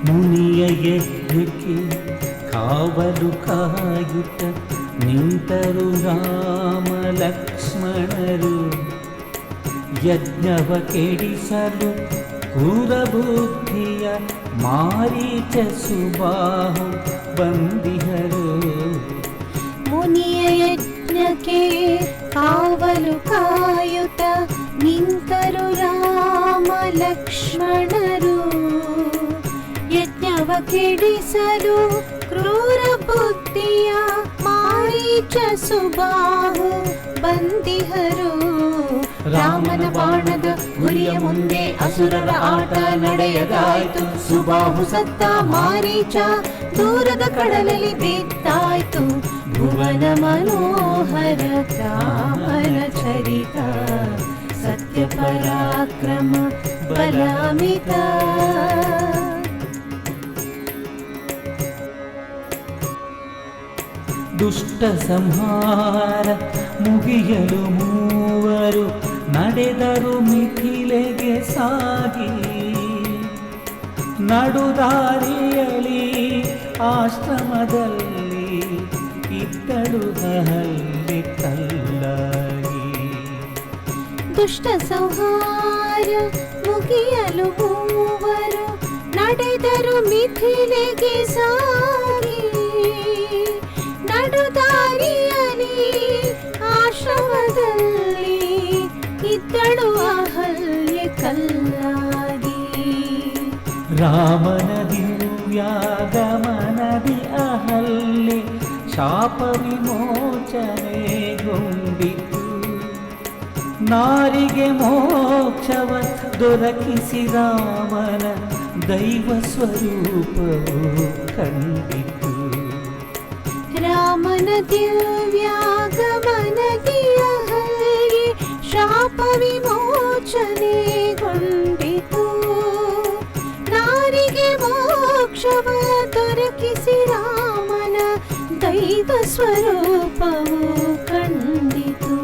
ಮುನಿಯ ಯಜ್ಞಕ್ಕೆ ಕಾವಲು ಕಾಯುತ್ತ ನಿಂತರು ರಾಮ ಲಕ್ಷ್ಮಣರು. ಯಜ್ಞವ ಕೆಡಿಸಲು ಕ್ರೂರಬುದ್ಧಿಯ ಮಾರೀಚ ಸುಬಾಹು ಬಂದಿಹರು. ಮುನಿಯ ಯಜ್ಞಕ್ಕೆ ಕಾವಲು ಕಾಯುತ್ತ ನಿಂತರು ರಾಮ ಲಕ್ಷ್ಮಣರು. ಯಜ್ಞವ ಕೆಡಿಸಲು ಕ್ರೂರ ಬುದ್ಧಿಯ ಮಾರೀಚ ಸುಬಾಹು ಬಂದಿಹರು. ರಾಮನ ಬಾಣದ ಗುರಿಯ ಮುಂದೆ ಅಸುರರ ಆಟ ನಡೆಯದಾಯ್ತು. ಸುಬಾಹು ಸತ್ತ, ಮಾರೀಚ ದೂರದ ಕಡಲಲ್ಲಿ ಬಿದ್ದಾಯ್ತು. ಭುವನ ಮನೋಹರ ರಾಮನ ಚರಿತ, ಸತ್ಯ ಪರಾಕ್ರಮ ಬಲಾಮಿತ. ದುಷ್ಟ ಸಂಹಾರ ಮುಗಿಯಲು ಮೂವರು ನಡೆದರು ಮಿಥಿಲೆಗೆ ಸಾಗಿ. ನಡುದಾರಿಯಲಿ ಆಶ್ರಮದಲ್ಲಿ ಇದ್ದಳು ಅಹಲ್ಯೆ ಕಲ್ಲಾಗಿ. ದುಷ್ಟ ಸಂಹಾರ ಮುಗಿಯಲು ಮೂವರು ನಡೆದರು ಮಿಥಿಲೆಗೆ ಸಾಗಿ. ನಡುದಾರಿಯಲಿ ಆಶ್ರಮದಲ್ಲಿ ಇದ್ದಳು ಅಹಲ್ಯೆ ಕಲ್ಲಾಗಿ. ರಾಮನ ದಿವ್ಯಾಗಮನದಿ ಅಹಲ್ಯೆ ಶಾಪ ವಿಮೋಚನೆಗೊಂಡಿತು. ನಾರಿಗೆ ಮೋಕ್ಷವ ದೊರಕಿಸಿ ರಾಮನ ದೈವ ಸ್ವರೂಪವು ಕಂಡಿತು. ರಾಮನ ದಿವ್ಯಾಗಮನದಿ ಅಹಲ್ಯೆ ಶಾಪ ವಿಮೋಚನೆಗೊಂಡಿತು. ನಾರಿಗೆ ಮೋಕ್ಷವ ದೊರಕಿಸಿ ರಾಮನ ದೈವ ಸ್ವರೂಪವು ಕಂಡಿತು.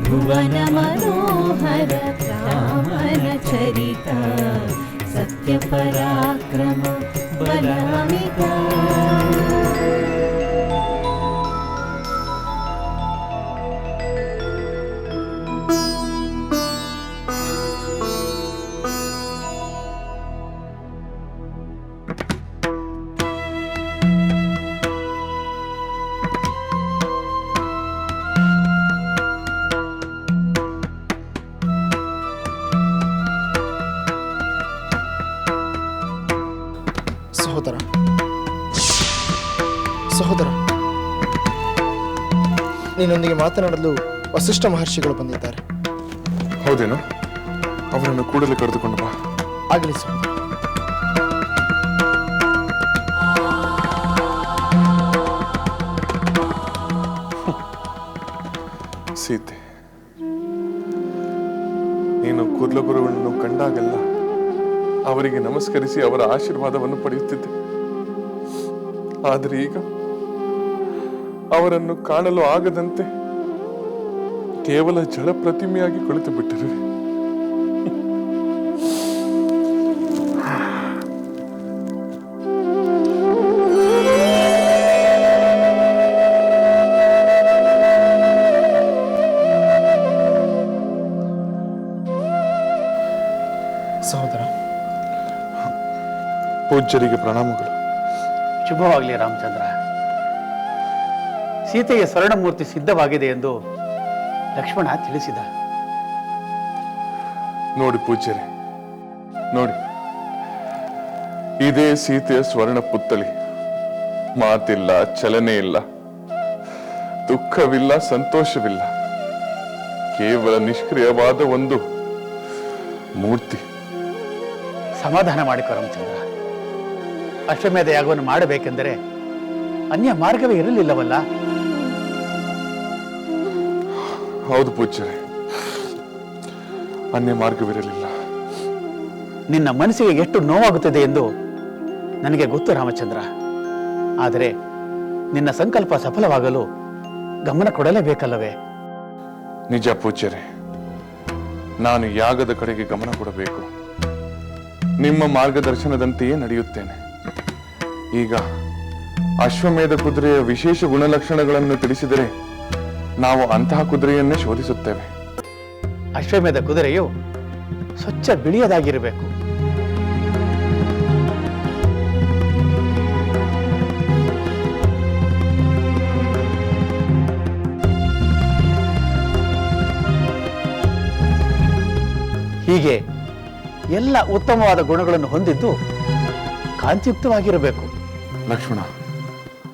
ಭುವನ ಮನೋಹರ ರಾಮನ ಚರಿತ, ಸತ್ಯ ಪರಾಕ್ರಮ ಬಲಾಮಿತ. ಸಹೋದರ ಸಹೋದರ, ನಿನ್ನೊಂದಿಗೆ ಮಾತನಾಡಲು ವಸಿಷ್ಠ ಮಹರ್ಷಿಗಳು ಬಂದಿದ್ದಾರೆ. ಹೌದೇನು? ಅವರನ್ನು ಕೂಡಲೇ ಕರೆದುಕೊಂಡು ಬಾ. ಆಗಲಿ ಸಹೋದರ. ಸೀತೆ, ನೀನು ಕುರ್ಲಗುರುವನ್ನು ಕಂಡಾಗೆಲ್ಲ ಅವರಿಗೆ ನಮಸ್ಕರಿಸಿ ಅವರ ಆಶೀರ್ವಾದವನ್ನು ಪಡೆಯುತ್ತಿದ್ದೆ. ಆದರೆ ಈಗ ಅವರನ್ನು ಕಾಣಲು ಆಗದಂತೆ ಕೇವಲ ಜಡ ಪ್ರತಿಮೆಯಾಗಿ ಕುಳಿತು ಬಿಟ್ಟಿರುವೆ. ಸಹೋದರ, ಪೂಜ್ಯರಿಗೆ ಪ್ರಣಾಮಗಳು. ಶುಭವಾಗಲಿ ರಾಮಚಂದ್ರ. ಸೀತೆಯ ಸ್ವರ್ಣಮೂರ್ತಿ ಸಿದ್ಧವಾಗಿದೆ ಎಂದು ಲಕ್ಷ್ಮಣ ತಿಳಿಸಿದ. ನೋಡಿ ಪೂಜ್ಯರೇ, ನೋಡಿ, ಇದೇ ಸೀತೆಯ ಸ್ವರ್ಣ ಪುತ್ಥಳಿ. ಮಾತಿಲ್ಲ, ಚಲನೆ ಇಲ್ಲ, ದುಃಖವಿಲ್ಲ, ಸಂತೋಷವಿಲ್ಲ, ಕೇವಲ ನಿಷ್ಕ್ರಿಯವಾದ ಒಂದು ಮೂರ್ತಿ. ಸಮಾಧಾನ ಮಾಡಿಕೊ ರಾಮಚಂದ್ರ. ಅಶ್ವಮೇಧ ಯಾಗವನ್ನು ಮಾಡಬೇಕೆಂದರೆ ಅನ್ಯ ಮಾರ್ಗವೇ ಇರಲಿಲ್ಲವಲ್ಲ? ಹೌದು ಪೂಜ್ಯರೇ, ಅನ್ಯ ಮಾರ್ಗವಿರಲಿಲ್ಲ. ನಿನ್ನ ಮನಸ್ಸಿಗೆ ಎಷ್ಟು ನೋವಾಗುತ್ತದೆ ಎಂದು ನನಗೆ ಗೊತ್ತು ರಾಮಚಂದ್ರ. ಆದರೆ ನಿನ್ನ ಸಂಕಲ್ಪ ಸಫಲವಾಗಲು ಗಮನ ಕೊಡಲೇಬೇಕಲ್ಲವೇ? ನಿಜ ಪೂಜ್ಯರೇ, ನಾನು ಯಾಗದ ಕಡೆಗೆ ಗಮನ ಕೊಡಬೇಕು. ನಿಮ್ಮ ಮಾರ್ಗದರ್ಶನದಂತೆಯೇ ನಡೆಯುತ್ತೇನೆ. ಈಗ ಅಶ್ವಮೇಧ ಕುದುರೆಯ ವಿಶೇಷ ಗುಣಲಕ್ಷಣಗಳನ್ನು ತಿಳಿಸಿದರೆ ನಾವು ಅಂತಹ ಕುದುರೆಯನ್ನೇ ಶೋಧಿಸುತ್ತೇವೆ. ಅಶ್ವಮೇಧ ಕುದುರೆಯು ಸ್ವಚ್ಛ ಬಿಳಿಯದಾಗಿರಬೇಕು. ಹೀಗೆ ಎಲ್ಲ ಉತ್ತಮವಾದ ಗುಣಗಳನ್ನು ಹೊಂದಿದ್ದು ಕಾಂತಿಯುಕ್ತವಾಗಿರಬೇಕು. ಲಕ್ಷ್ಮಣ,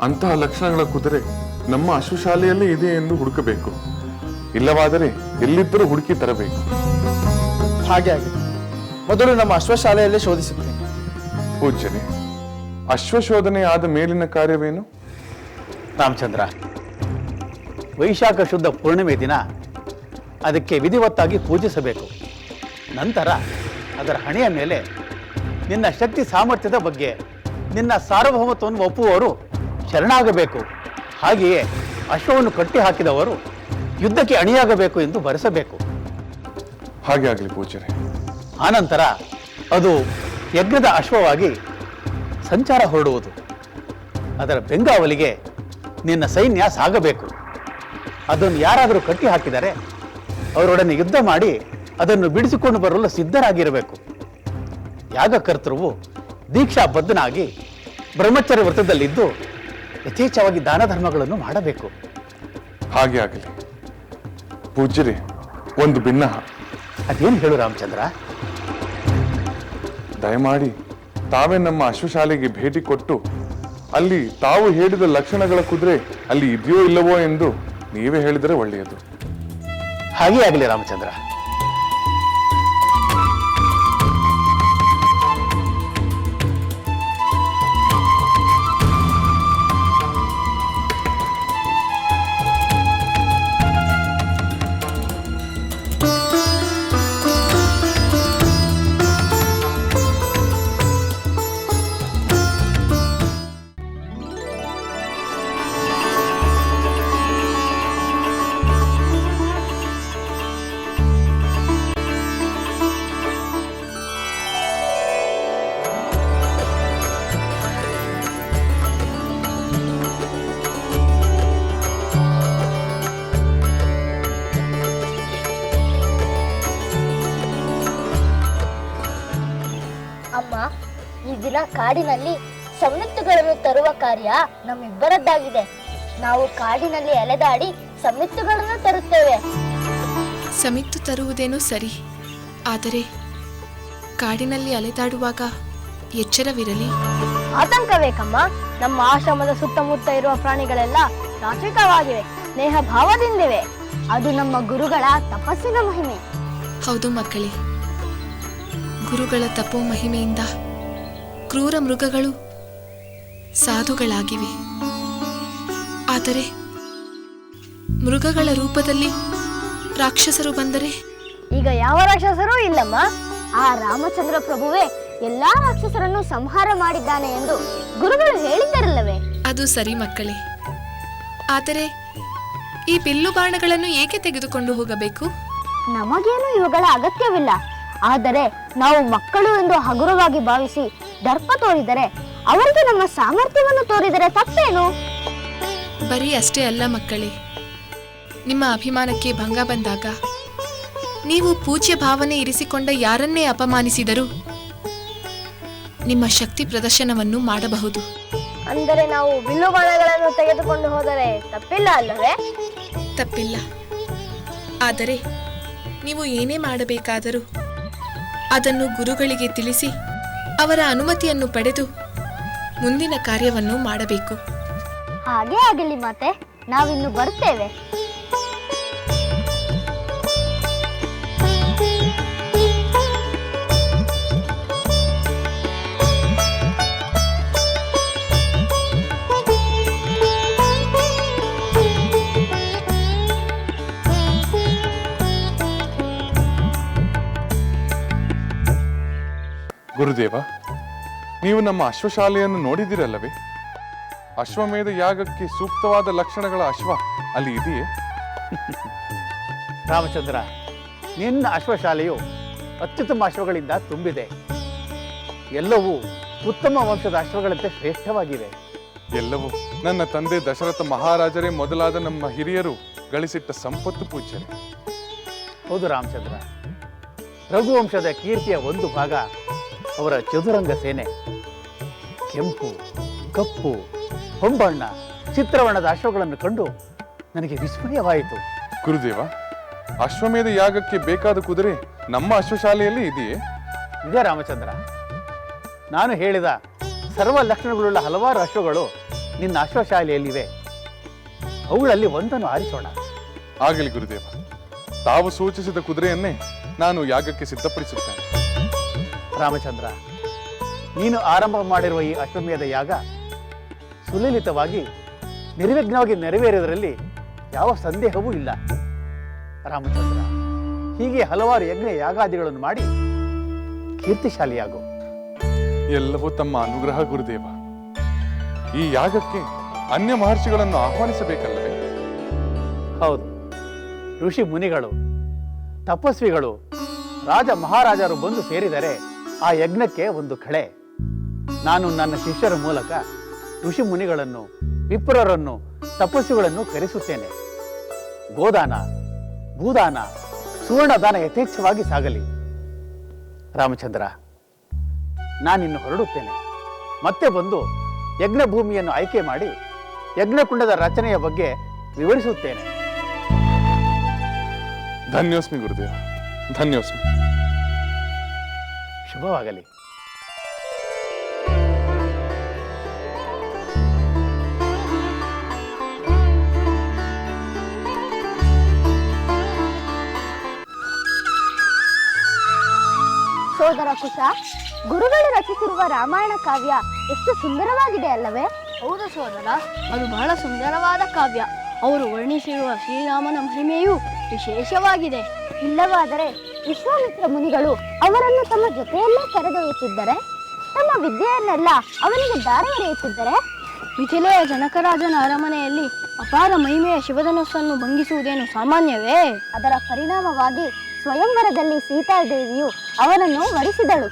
ಅಂತಹ ಲಕ್ಷಣಗಳ ಕುದುರೆ ನಮ್ಮ ಅಶ್ವಶಾಲೆಯಲ್ಲೇ ಇದೆ ಎಂದು ಹುಡುಕಬೇಕು. ಇಲ್ಲವಾದರೆ ಎಲ್ಲಿದ್ದರೂ ಹುಡುಕಿ ತರಬೇಕು. ಹಾಗೆ ಆಗಿದೆ. ಮೊದಲು ನಮ್ಮ ಅಶ್ವಶಾಲೆಯಲ್ಲೇ ಶೋಧಿಸುತ್ತೇನೆ. ಪೂಜ್ಯನೇ, ಅಶ್ವಶೋಧನೆ ಆದ ಮೇಲಿನ ಕಾರ್ಯವೇನು? ರಾಮಚಂದ್ರ, ವೈಶಾಖ ಶುದ್ಧ ಪೂರ್ಣಿಮೆ ದಿನ ಅದಕ್ಕೆ ವಿಧಿವತ್ತಾಗಿ ಪೂಜಿಸಬೇಕು. ನಂತರ ಅದರ ಹಣೆಯ ಮೇಲೆ ನಿನ್ನ ಶಕ್ತಿ ಸಾಮರ್ಥ್ಯದ ಬಗ್ಗೆ, ನಿನ್ನ ಸಾರ್ವಭೌಮತ್ವವನ್ನು ಒಪ್ಪುವವರು ಶರಣಾಗಬೇಕು. ಹಾಗೆಯೇ ಅಶ್ವವನ್ನು ಕಟ್ಟಿ ಹಾಕಿದವರು ಯುದ್ಧಕ್ಕೆ ಅಣಿಯಾಗಬೇಕು ಎಂದು ಬರೆಸಬೇಕು. ಹಾಗೆ ಆಗಲಿ ಪೂಜ್ಯರೇ. ಆನಂತರ ಅದು ಯಜ್ಞದ ಅಶ್ವವಾಗಿ ಸಂಚಾರ ಹೊರಡುವುದು. ಅದರ ಬೆಂಗಾವಲಿಗೆ ನಿನ್ನ ಸೈನ್ಯ ಸಾಗಬೇಕು. ಅದನ್ನು ಯಾರಾದರೂ ಕಟ್ಟಿ ಹಾಕಿದರೆ ಅವರೊಡನೆ ಯುದ್ಧ ಮಾಡಿ ಅದನ್ನು ಬಿಡಿಸಿಕೊಂಡು ಬರಲು ಸಿದ್ಧರಾಗಿರಬೇಕು. ಯಾಗಕರ್ತೃವು ದೀಕ್ಷಾಬದ್ಧನಾಗಿ ಬ್ರಹ್ಮಚರ್ಯ ವ್ರತದಲ್ಲಿದ್ದು ಯಥೇಚ್ಛವಾಗಿ ದಾನ ಧರ್ಮಗಳನ್ನು ಮಾಡಬೇಕು. ಹಾಗೆ ಆಗಲಿ ಪೂಜ್ಯರೇ. ಒಂದು ಭಿನ್ನಹ. ಅದೇನು ಹೇಳು ರಾಮಚಂದ್ರ. ದಯಮಾಡಿ ತಾವೇ ನಮ್ಮ ಅಶ್ವಶಾಲೆಗೆ ಭೇಟಿ ಕೊಟ್ಟು ಅಲ್ಲಿ ತಾವು ಹೇಳಿದ ಲಕ್ಷಣಗಳ ಕುದುರೆ ಅಲ್ಲಿ ಇದೆಯೋ ಇಲ್ಲವೋ ಎಂದು ನೀವೇ ಹೇಳಿದರೆ ಒಳ್ಳೆಯದು. ಹಾಗೇ ಆಗಲಿ ರಾಮಚಂದ್ರ. ಅಮ್ಮ, ಈ ದಿನ ಕಾಡಿನಲ್ಲಿ ಸಮ್ಮಿತ್ತುಗಳನ್ನು ತರುವ ಕಾರ್ಯ ನಮ್ಮಿಬ್ಬರದ್ದಾಗಿದೆ. ನಾವು ಕಾಡಿನಲ್ಲಿ ಅಲೆದಾಡಿ ಸಮ್ಮಿತ್ತುಗಳನ್ನು ತರುತ್ತೇವೆ. ಸಮಿತ್ತು ತರುವುದೇನೋ ಸರಿ, ಆದರೆ ಕಾಡಿನಲ್ಲಿ ಅಲೆದಾಡುವಾಗ ಎಚ್ಚರವಿರಲಿ. ಆತಂಕಬೇಕಮ್ಮ. ನಮ್ಮ ಆಶ್ರಮದ ಸುತ್ತಮುತ್ತ ಇರುವ ಪ್ರಾಣಿಗಳೆಲ್ಲ ಸಾತ್ವಿಕವಾಗಿವೆ, ಸ್ನೇಹ ಭಾವದಿಂದಿವೆ. ಅದು ನಮ್ಮ ಗುರುಗಳ ತಪಸ್ಸಿನ ಮಹಿಮೆ. ಹೌದು ಮಕ್ಕಳೇ, ಗುರುಗಳ ತಪೋ ಮಹಿಮೆಯಿಂದ ಕ್ರೂರ ಮೃಗಗಳು ಸಾಧುಗಳಾಗಿವೆ. ಆದರೆ ಮೃಗಗಳ ರೂಪದಲ್ಲಿ ರಾಕ್ಷಸರು ಬಂದರೆ? ಈಗ ಯಾವ ರಾಕ್ಷಸರೂ ಇಲ್ಲಮ್ಮ. ಆ ರಾಮಚಂದ್ರ ಪ್ರಭುವೇ ಎಲ್ಲಾ ರಾಕ್ಷಸರನ್ನು ಸಂಹಾರ ಮಾಡಿದ್ದಾನೆ ಎಂದು ಗುರುಗಳು ಹೇಳಿದ್ದರಲ್ಲವೇ? ಅದು ಸರಿ ಮಕ್ಕಳೇ, ಆದರೆ ಈ ಬಿಲ್ಲು ಬಾಣಗಳನ್ನು ಏಕೆ ತೆಗೆದುಕೊಂಡು ಹೋಗಬೇಕು? ನಮಗೇನು ಇವುಗಳ ಅಗತ್ಯವಿಲ್ಲ. ಆದರೆ ನಾವು ಮಕ್ಕಳು ಎಂದು ಹಗುರವಾಗಿ ಭಾವಿಸಿ ದರ್ಪ ತೋರಿದರೆ, ಅವರಿಗೆ ನಮ್ಮ ಸಾಮರ್ಥ್ಯವನ್ನು ತೋರಿದರೆ ತಪ್ಪೇನು? ಬರೀ ಅಷ್ಟೇ ಅಲ್ಲ ಮಕ್ಕಳೇ, ನಿಮ್ಮ ಅಭಿಮಾನಕ್ಕೆ ಭಂಗ ಬಂದಾಗ ನೀವು ಪೂಜ್ಯ ಭಾವನೆ ಇರಿಸಿಕೊಂಡ ಯಾರನ್ನೇ ಅಪಮಾನಿಸಿದರೂ ನಿಮ್ಮ ಶಕ್ತಿ ಪ್ರದರ್ಶನವನ್ನು ಮಾಡಬಹುದು. ಅಂದರೆ ನಾವು ಬಿಲ್ಲು ಬಾಣಗಳನ್ನು ತೆಗೆದುಕೊಂಡು ಹೋದರೆ ತಪ್ಪಿಲ್ಲ ಅಲ್ಲವೇ? ತಪ್ಪಿಲ್ಲ. ಆದರೆ ನೀವು ಏನೇ ಮಾಡಬೇಕಾದರೂ ಅದನ್ನು ಗುರುಗಳಿಗೆ ತಿಳಿಸಿ ಅವರ ಅನುಮತಿಯನ್ನು ಪಡೆದು ಮುಂದಿನ ಕಾರ್ಯವನ್ನು ಮಾಡಬೇಕು. ಹಾಗೇ ಆಗಲಿ ಮಾತೆ, ನಾವಿನ್ನು ಬರುತ್ತೇವೆ. ಗುರುದೇವ, ನೀವು ನಮ್ಮ ಅಶ್ವಶಾಲೆಯನ್ನು ನೋಡಿದಿರಲ್ಲವೇ? ಅಶ್ವಮೇಧ ಯಾಗಕ್ಕೆ ಸೂಕ್ತವಾದ ಲಕ್ಷಣಗಳ ಅಶ್ವ ಅಲ್ಲಿ ಇದೆಯೇ? ರಾಮಚಂದ್ರ, ನಿನ್ನ ಅಶ್ವಶಾಲೆಯು ಅತ್ಯುತ್ತಮ ಅಶ್ವಗಳಿಂದ ತುಂಬಿದೆ. ಎಲ್ಲವೂ ಉತ್ತಮ ವಂಶದ ಅಶ್ವಗಳಂತೆ ಶ್ರೇಷ್ಠವಾಗಿವೆ. ಎಲ್ಲವೂ ನನ್ನ ತಂದೆ ದಶರಥ ಮಹಾರಾಜರೇ ಮೊದಲಾದ ನಮ್ಮ ಹಿರಿಯರು ಗಳಿಸಿಟ್ಟ ಸಂಪತ್ತು ಪೂಜ್ಯರೇ. ಹೌದು ರಾಮಚಂದ್ರ, ರಘುವಂಶದ ಕೀರ್ತಿಯ ಒಂದು ಭಾಗ ಅವರ ಚದುರಂಗ ಸೇನೆ. ಕೆಂಪು, ಕಪ್ಪು, ಹೊಂಬಣ್ಣ, ಚಿತ್ರವರ್ಣದ ಅಶ್ವಗಳನ್ನು ಕಂಡು ನನಗೆ ವಿಸ್ಮಯವಾಯಿತು. ಗುರುದೇವ, ಅಶ್ವಮೇಧ ಯಾಗಕ್ಕೆ ಬೇಕಾದ ಕುದುರೆ ನಮ್ಮ ಅಶ್ವಶಾಲೆಯಲ್ಲಿ ಇದೆಯೇ? ನಿಜ ರಾಮಚಂದ್ರ, ನಾನು ಹೇಳಿದ ಸರ್ವ ಲಕ್ಷಣಗಳುಳ್ಳ ಹಲವಾರು ಅಶ್ವಗಳು ನಿನ್ನ ಅಶ್ವಶಾಲೆಯಲ್ಲಿವೆ. ಅವುಗಳಲ್ಲಿ ಒಂದನ್ನು ಆರಿಸೋಣ. ಆಗಲಿ ಗುರುದೇವ, ತಾವು ಸೂಚಿಸಿದ ಕುದುರೆಯನ್ನೇ ನಾನು ಯಾಗಕ್ಕೆ ಸಿದ್ಧಪಡಿಸುತ್ತೇನೆ. ರಾಮಚಂದ್ರ, ನೀನು ಆರಂಭ ಮಾಡಿರುವ ಈ ಅಶ್ವಮೇಧ ಯಾಗ ಸುಲಲಿತವಾಗಿ ನಿರ್ವಿಘ್ನವಾಗಿ ನೆರವೇರುವುದರಲ್ಲಿ ಯಾವ ಸಂದೇಹವೂ ಇಲ್ಲ. ರಾಮಚಂದ್ರ, ಹೀಗೆ ಹಲವಾರು ಯಜ್ಞ ಯಾಗಾದಿಗಳನ್ನು ಮಾಡಿ ಕೀರ್ತಿಶಾಲಿಯಾಗು. ಎಲ್ಲವೂ ತಮ್ಮ ಅನುಗ್ರಹ ಗುರುದೇವ. ಈ ಯಾಗಕ್ಕೆ ಅನ್ಯ ಮಹರ್ಷಿಗಳನ್ನು ಆಹ್ವಾನಿಸಬೇಕಲ್ಲವೇ? ಹೌದು, ಋಷಿ ಮುನಿಗಳು, ತಪಸ್ವಿಗಳು, ರಾಜ ಮಹಾರಾಜರು ಬಂದು ಸೇರಿದರೆ ಆ ಯಜ್ಞಕ್ಕೆ ಒಂದು ಕಳೆ. ನಾನು ನನ್ನ ಶಿಷ್ಯರ ಮೂಲಕ ಋಷಿ ಮುನಿಗಳನ್ನು, ವಿಪ್ರರನ್ನು, ತಪಸ್ವಿಗಳನ್ನು ಕರೆಸುತ್ತೇನೆ. ಗೋದಾನ, ಭೂದಾನ, ಸುವರ್ಣದಾನ ಯಥೇಚ್ಛವಾಗಿ ಸಾಗಲಿ. ರಾಮಚಂದ್ರ, ನಾನಿನ್ನು ಹೊರಡುತ್ತೇನೆ. ಮತ್ತೆ ಬಂದು ಯಜ್ಞ ಭೂಮಿಯನ್ನು ಆಯ್ಕೆ ಮಾಡಿ ಯಜ್ಞಕುಂಡದ ರಚನೆಯ ಬಗ್ಗೆ ವಿವರಿಸುತ್ತೇನೆ. ಧನ್ಯೋಸ್ಮಿ ಗುರುದೇವ, ಧನ್ಯೋಸ್ಮಿ. ಶುಭವಾಗಲಿ. ಸೋದರ ಕುಶ, ಗುರುಗಳು ರಚಿಸಿರುವ ರಾಮಾಯಣ ಕಾವ್ಯ ಎಷ್ಟು ಸುಂದರವಾಗಿದೆ ಅಲ್ಲವೇ? ಹೌದು ಸೋದರ, ಅದು ಬಹಳ ಸುಂದರವಾದ ಕಾವ್ಯ. ಅವರು ವರ್ಣಿಸಿರುವ ಶ್ರೀರಾಮನ ಮಹಿಮೆಯು ವಿಶೇಷವಾಗಿದೆ. ಇಲ್ಲವಾದರೆ ವಿಶ್ವಾಮಿತ್ರ ಮುನಿಗಳು ಅವರನ್ನು ತಮ್ಮ ಜೊತೆಯಲ್ಲೇ ಕರೆದೊಯ್ಯುತ್ತಿದ್ದರೆ, ತಮ್ಮ ವಿದ್ಯೆಯನ್ನೆಲ್ಲ ಅವನಿಗೆ ದಾರಿ ಎರೆಯುತ್ತಿದ್ದರೆ, ಮಿಥಿಲೆಯ ಜನಕರಾಜನ ಅರಮನೆಯಲ್ಲಿ ಅಪಾರ ಮಹಿಮೆಯ ಶಿವಧನಸ್ಸನ್ನು ಭಂಗಿಸುವುದೇನು ಸಾಮಾನ್ಯವೇ? ಅದರ ಪರಿಣಾಮವಾಗಿ ಸ್ವಯಂವರದಲ್ಲಿ ಸೀತಾದೇವಿಯು ಅವನನ್ನು ವರಿಸಿದಳು.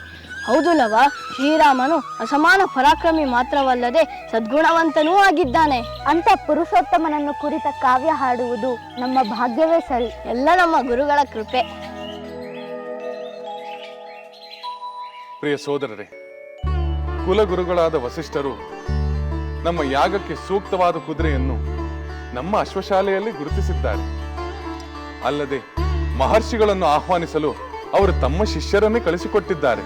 ಹೌದು ಲವ, ಶ್ರೀರಾಮನು ಅಸಮಾನ ಪರಾಕ್ರಮಿ ಮಾತ್ರವಲ್ಲದೆ ಸದ್ಗುಣವಂತನೂ ಆಗಿದ್ದಾನೆ. ಅಂತ ಪುರುಷೋತ್ತಮನನ್ನು ಕುರಿತ ಕಾವ್ಯ ಹಾಡುವುದು ನಮ್ಮ ಭಾಗ್ಯವೇ ಸರಿ. ಎಲ್ಲ ನಮ್ಮ ಗುರುಗಳ ಕೃಪೆ. ಪ್ರಿಯ ಸೋದರರೇ, ಕುಲಗುರುಗಳಾದ ವಸಿಷ್ಠರು ನಮ್ಮ ಯಾಗಕ್ಕೆ ಸೂಕ್ತವಾದ ಕುದುರೆಯನ್ನು ನಮ್ಮ ಅಶ್ವಶಾಲೆಯಲ್ಲಿ ಗುರುತಿಸಿದ್ದಾರೆ. ಅಲ್ಲದೆ ಮಹರ್ಷಿಗಳನ್ನು ಆಹ್ವಾನಿಸಲು ಅವರು ತಮ್ಮ ಶಿಷ್ಯರನ್ನೇ ಕಳಿಸಿಕೊಟ್ಟಿದ್ದಾರೆ.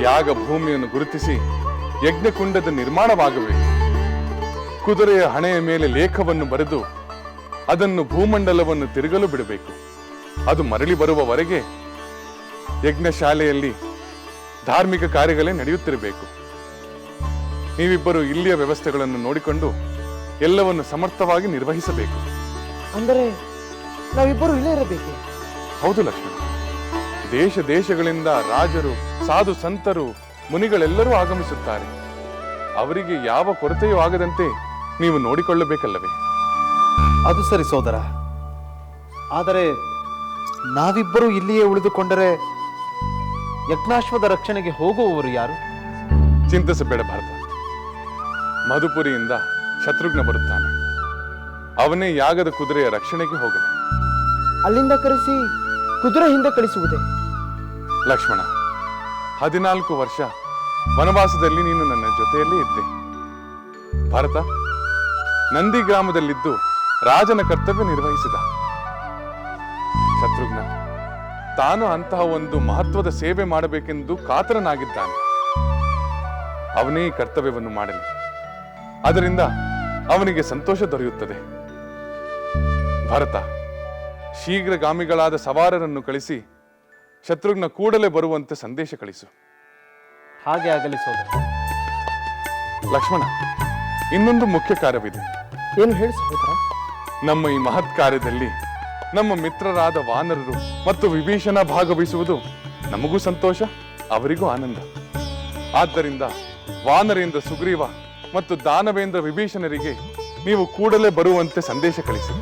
ಯಾಗ ಭೂಮಿಯನ್ನು ಗುರುತಿಸಿ ಯಜ್ಞಕುಂಡದ ನಿರ್ಮಾಣವಾಗಬೇಕು. ಕುದುರೆಯ ಹಣೆಯ ಮೇಲೆ ಲೇಖವನ್ನು ಬರೆದು ಅದನ್ನು ಭೂಮಂಡಲವನ್ನು ತಿರುಗಲು ಬಿಡಬೇಕು. ಅದು ಮರಳಿ ಬರುವವರೆಗೆ ಯಜ್ಞಶಾಲೆಯಲ್ಲಿ ಧಾರ್ಮಿಕ ಕಾರ್ಯಗಳೇ ನಡೆಯುತ್ತಿರಬೇಕು. ನೀವಿಬ್ಬರು ಇಲ್ಲಿಯ ವ್ಯವಸ್ಥೆಗಳನ್ನು ನೋಡಿಕೊಂಡು ಎಲ್ಲವನ್ನು ಸಮರ್ಥವಾಗಿ ನಿರ್ವಹಿಸಬೇಕು. ಅಂದರೆ ನಾವಿಬ್ಬರು ಇಲ್ಲೇ ಇರಬೇಕೆ? ಹೌದು ಲಕ್ಷ್ಮಣ, ದೇಶ ದೇಶಗಳಿಂದ ರಾಜರು, ಸಾಧು ಸಂತರು, ಮುನಿಗಳೆಲ್ಲರೂ ಆಗಮಿಸುತ್ತಾರೆ. ಅವರಿಗೆ ಯಾವ ಕೊರತೆಯೂ ಆಗದಂತೆ ನೀವು ನೋಡಿಕೊಳ್ಳಬೇಕಲ್ಲವೇ? ಅದು ಸರಿ ಸೋದರ, ಆದರೆ ನಾವಿಬ್ಬರು ಇಲ್ಲಿಯೇ ಉಳಿದುಕೊಂಡರೆ ಯಜ್ಞಾಶ್ವದ ರಕ್ಷಣೆಗೆ ಹೋಗುವವರು ಯಾರು? ಚಿಂತಿಸಬೇಡ ಭರತ. ಮಧುಪುರಿಯಿಂದ ಶತ್ರುಘ್ನ ಬರುತ್ತಾನೆ. ಅವನೇ ಯಾಗದ ಕುದುರೆಯ ರಕ್ಷಣೆಗೆ ಹೋಗಲಿ. ಅಲ್ಲಿಂದ ಕರೆಸಿ ಕುದುರೆ ಹಿಂದೆ ಕಳಿಸುವುದೇ? ಲಕ್ಷ್ಮಣ, 14 ವರ್ಷ ವನವಾಸದಲ್ಲಿ ನೀನು ನನ್ನ ಜೊತೆಯಲ್ಲೇ ಇದ್ದೆ. ಭರತ ನಂದಿ ಗ್ರಾಮದಲ್ಲಿದ್ದು ರಾಜನ ಕರ್ತವ್ಯ ನಿರ್ವಹಿಸಿದ. ಶತ್ರುಘ್ನ ತಾನು ಅಂತಹ ಒಂದು ಮಹತ್ವದ ಸೇವೆ ಮಾಡಬೇಕೆಂದು ಕಾತರನಾಗಿದ್ದಾನೆ. ಅವನೇ ಈ ಕರ್ತವ್ಯವನ್ನು ಮಾಡಲಿ. ಅದರಿಂದ ಅವನಿಗೆ ಸಂತೋಷ ದೊರೆಯುತ್ತದೆ. ಭರತ, ಶೀಘ್ರಗಾಮಿಗಳಾದ ಸವಾರರನ್ನು ಕಳಿಸಿ ಶತ್ರುಘ್ನ ಕೂಡಲೇ ಬರುವಂತೆ ಸಂದೇಶ ಕಳಿಸು. ಹಾಗೆ ಆಗಲಿ ಸೋದರ. ಲಕ್ಷ್ಮಣ, ಇನ್ನೊಂದು ಮುಖ್ಯ ಕಾರ್ಯವಿದೆ. ಏನು ಹೇಳಿ ಸಹೋದರ? ನಮ್ಮ ಈ ಮಹತ್ ಕಾರ್ಯದಲ್ಲಿ ನಮ್ಮ ಮಿತ್ರರಾದ ವಾನರರು ಮತ್ತು ವಿಭೀಷಣ ಭಾಗವಹಿಸುವುದು ನಮಗೂ ಸಂತೋಷ, ಅವರಿಗೂ ಆನಂದ. ಆದ್ದರಿಂದ ವಾನರೇಂದ್ರ ಸುಗ್ರೀವ ಮತ್ತು ದಾನವೇಂದ್ರ ವಿಭೀಷಣರಿಗೆ ನೀವು ಕೂಡಲೇ ಬರುವಂತೆ ಸಂದೇಶ ಕಳಿಸಿ.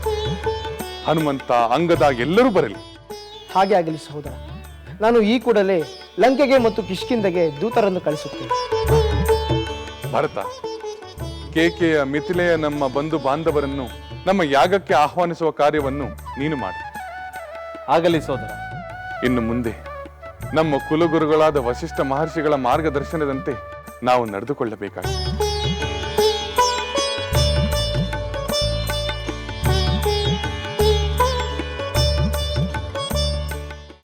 ಹನುಮಂತ, ಅಂಗದ ಎಲ್ಲರೂ ಬರಲಿ. ಹಾಗೆ ಆಗಲಿ ಸಹೋದರ. ನಾನು ಈ ಕೂಡಲೇ ಲಂಕೆಗೆ ಮತ್ತು ಕಿಷ್ಕಿಂದಗೆ ದೂತರನ್ನು ಕಳಿಸುತ್ತೇನೆ. ಭರತ, ಕೇಕೆಯ ಮಿಥಿಲೆಯ ನಮ್ಮ ಬಂಧು ಬಾಂಧವರನ್ನು ನಮ್ಮ ಯಾಗಕ್ಕೆ ಆಹ್ವಾನಿಸುವ ಕಾರ್ಯವನ್ನು ನೀನು ಮಾಡಿ. ಆಗಲಿ ಸೋದರ. ಇನ್ನು ಮುಂದೆ ನಮ್ಮ ಕುಲಗುರುಗಳಾದ ವಸಿಷ್ಠ ಮಹರ್ಷಿಗಳ ಮಾರ್ಗದರ್ಶನದಂತೆ ನಾವು ನಡೆದುಕೊಳ್ಳಬೇಕಾಗಿದೆ.